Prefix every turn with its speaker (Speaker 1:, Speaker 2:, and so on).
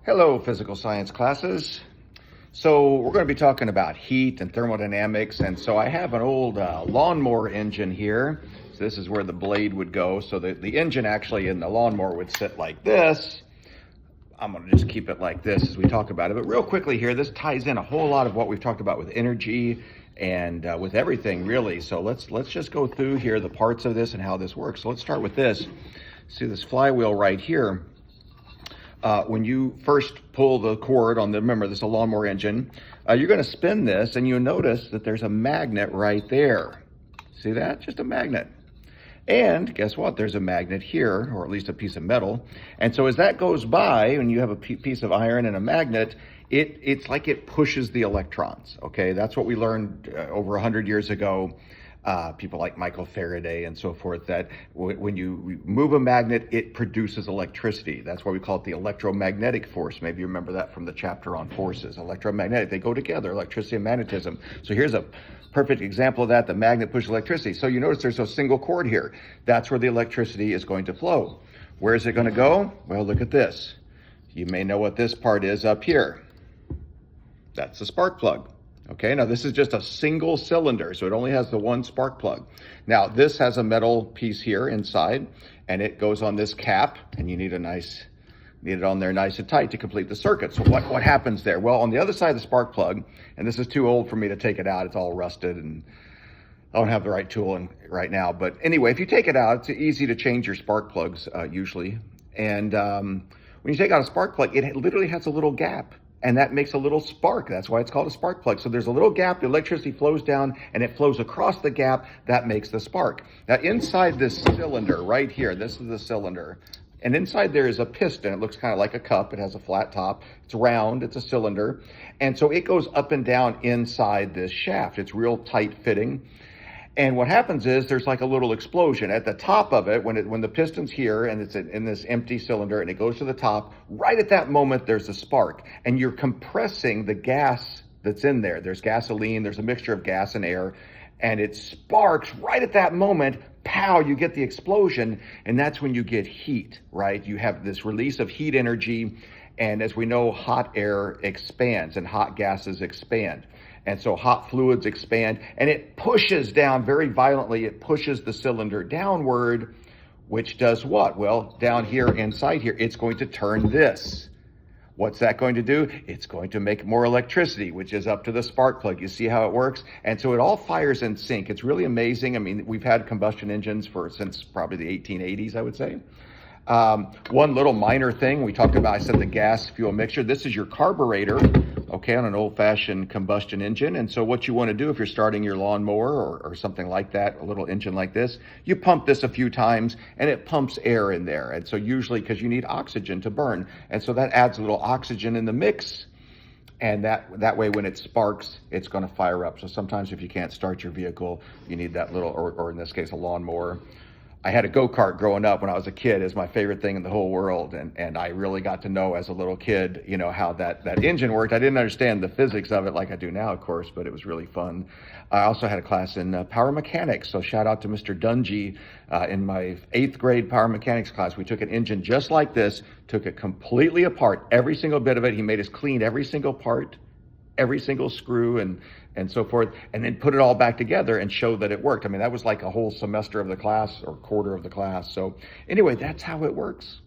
Speaker 1: Hello, physical science classes. So we're going to be talking about heat and thermodynamics. And so I have an old lawnmower engine here. So this is where the blade would go. So the engine actually in the lawnmower would sit like this. I'm going to just keep it like this as we talk about it. But real quickly here, this ties in a whole lot of what we've talked about with energy and with everything really. So let's just go through here the parts of this and how this works. So let's start with this. See this flywheel right here. When you first pull the cord on remember this is a lawnmower engine, you're going to spin this and you'll notice that there's a magnet right there. See that? Just a magnet. And guess what? There's a magnet here, or at least a piece of metal. And so as that goes by, and you have a piece of iron and a magnet, it's like it pushes the electrons. Okay, that's what we learned over 100 years ago. People like Michael Faraday and so forth, that when you move a magnet, it produces electricity. That's why we call it the electromagnetic force. Maybe you remember that from the chapter on forces. Electromagnetic, they go together, electricity and magnetism. So here's a perfect example of that. The magnet pushes electricity. So you notice there's a single cord here. That's where the electricity is going to flow. Where is it going to go? Well, look at this. You may know what this part is up here. That's the spark plug. Okay, now this is just a single cylinder, so it only has the one spark plug. Now this has a metal piece here inside, and it goes on this cap, and you need it on there nice and tight to complete the circuit. So what happens there? Well, on the other side of the spark plug, and this is too old for me to take it out, it's all rusted, and I don't have the right tool right now. But anyway, if you take it out, it's easy to change your spark plugs usually. And when you take out a spark plug, it literally has a little gap. And that makes a little spark. That's why it's called a spark plug. So there's a little gap, the electricity flows down, and it flows across the gap. That makes the spark. Now inside this cylinder right here, this is the cylinder, and inside there is a piston. It looks kind of like a cup. It has a flat top. It's round, it's a cylinder. And so it goes up and down inside this shaft. It's real tight fitting. And what happens is there's like a little explosion at the top of it when the piston's here and it's in this empty cylinder and it goes to the top. Right at that moment, there's a spark, and you're compressing the gas that's in there. There's gasoline, there's a mixture of gas and air, and it sparks right at that moment. Pow, you get the explosion, and that's when you get heat, right? You have this release of heat energy, and as we know, hot air expands and hot gases expand. And so hot fluids expand, and it pushes down very violently. It pushes the cylinder downward, which does what? Well, down here, inside here, it's going to turn this. What's that going to do? It's going to make more electricity, which is up to the spark plug. You see how it works? And so it all fires in sync. It's really amazing. I mean, we've had combustion engines since probably the 1880s, I would say. One little minor thing we talked about, I said the gas fuel mixture. This is your carburetor, okay, on an old-fashioned combustion engine. And so what you want to do if you're starting your lawnmower or something like that, a little engine like this, you pump this a few times and it pumps air in there. And so usually because you need oxygen to burn. And so that adds a little oxygen in the mix. And that way when it sparks, it's going to fire up. So sometimes if you can't start your vehicle, you need that little, or in this case, a lawnmower. I had a go-kart growing up when I was a kid. It's my favorite thing in the whole world. And I really got to know as a little kid, you know, how that engine worked. I didn't understand the physics of it like I do now, of course, but it was really fun. I also had a class in power mechanics. So shout out to Mr. Dungy. In my 8th grade power mechanics class, we took an engine just like this, took it completely apart, every single bit of it. He made us clean every single part, every single screw and so forth, and then put it all back together and show that it worked. I mean, that was like a whole semester of the class or quarter of the class. So anyway, that's how it works.